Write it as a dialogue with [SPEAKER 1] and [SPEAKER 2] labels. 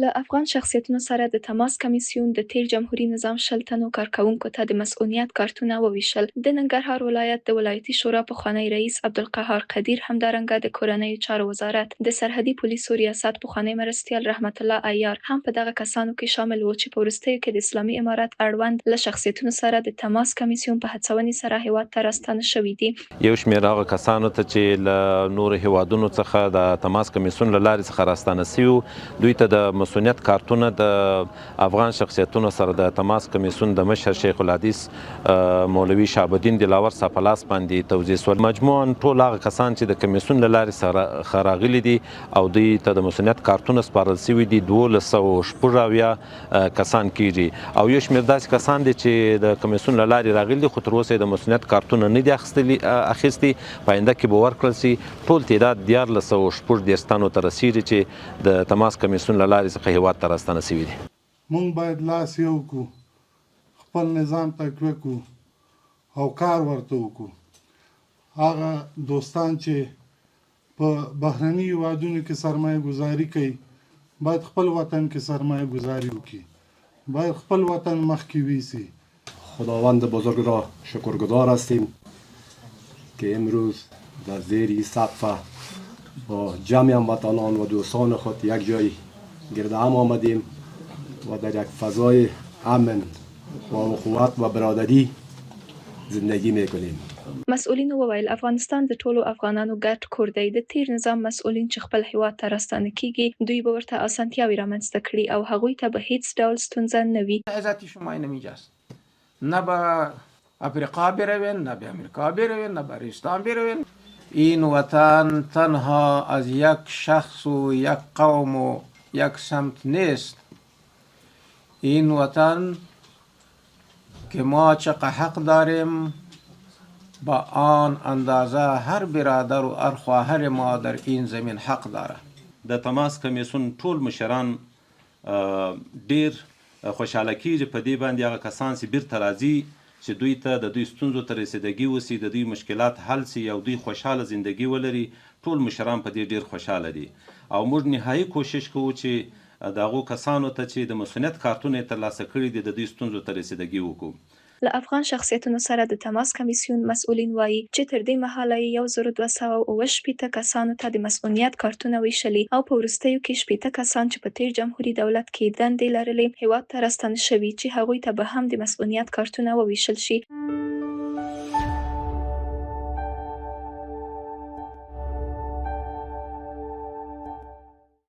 [SPEAKER 1] له افغان شخصیتونو سره د تماس کمیسیون د تیر جمهوریت نظام 100 تنو کارکوونکو ته د مسؤلیت کارتونه وویشل. د ننګرهار ولایت د ولایتي شورا پخوانی رئیس عبدالقهار قدیر، همدارنګه د کورنیو چارو وزارت د سرحدي پولیسو ریاست پخوانی مرستیال رحمت الله عیار هم په دغه کسانو کې شامل وو چې په وروستیو کې د اسلامي امارت اړوند له شخصیتونو سره د تماس کمیسیون په هڅونې سره هیواد ته راستانه شوي دي.
[SPEAKER 2] یو شمېر هغه کسانو ته چې له نورو هیوادونو څخه د تماس کمیسیون له لارې څخه راستانه سوي، دوی ته د مسؤلیت کارتونه د افغان شخصیتونو سره د تماس کمیسیون د مشر شیخ الحدیث مولوي شهاب الدین دلاور صاحب په لاس باندې توزیع شول. مجموعاً ټول هغه کسان چې د کمیسیون له لارې څخه راغلي دي او دوی ته د مسؤلیت کارتونه سپارل سوي دي 1276 کسان کیږي، او یو شمېر داسې کسان دي چې د کمیسیون له لارې راغلي دي خو تر اوسه د مسؤلیت کارتونه نه دي اخیستي، په آینده کې به ورکړل شي. ټول تعداد 1416 تنو ته رسیږي چې د تماس کمیسیون له لارې څخه هیواد ته راستانه سوي دي.
[SPEAKER 3] مونږ باید لاس یو کړو، خپل نظام تقویه کړو او کار ورته وکړو. هغه دوستان چې په بهرني هیوادونو کې سرمایه گذاري کوي باید خپل وطن کې سرمایه گذاری وکړي، باید خپل وطن مخکې ویسي.
[SPEAKER 4] خداوند بزرگ را شکرگزار هستیم که امروز در زیر این سقف با جمع هموطنان و دوستان خود یک جای گرد هم آمدیم و در یک فضای امن و اخوت و برادری زندگی میکنیم.
[SPEAKER 1] مسئولینو وویل افغانستان د ټولو افغانانو ګډ کور دی. د تیر نظام مسئولین چې خپل هیواد ته راستانه کیږي دوی به ورته اسانتیاوې رامنځته کړي او هغوی ته به هیڅ ډول ستونزه نه وي.
[SPEAKER 5] عزت شما نمیجاست، نه به افریقا بروین، نه به امریکا بروین، نه به عربستان بروین. این وطن تنها از یک شخص و یک قوم و یک سمت نیست. این وطن که ما چقدر حق داریم با آن اندازه هر برادر و هر خواهر ما در این زمین حق داره.
[SPEAKER 2] د تماس کمیسیون ټول مشران ډیر خوشحاله کیږي په دې باندې هغه کسان چې بیرته راځي چې دوی ته د دوی ستونزو ته رسیدګي وسي، د دوی مشکلات حل سي او دوی خوشحاله زندگی ولري. ټول مشران په دې ډیر خوشحاله دي او موږ نهایي کوشش کوو چې د هغو کسانو ته چې د مسؤلیت کارتونه یې ترلاسه کړي دي د دوی ستونزو ته رسیدګي وکړو.
[SPEAKER 1] له افغان شخصیتونو سره د تماس کمیسیون مسؤلین وایي چې تر دې مهاله یې 1270 کسانو ته د مسؤلیت کارتونه ویشلي او په وروستیو کې 80 کسان چې په تیر جمهوریت دولت کې دندې لرلې هیواد ته راستانه شوي چې هغوی ته به هم د مسؤلیت کارتونه وویشل شي.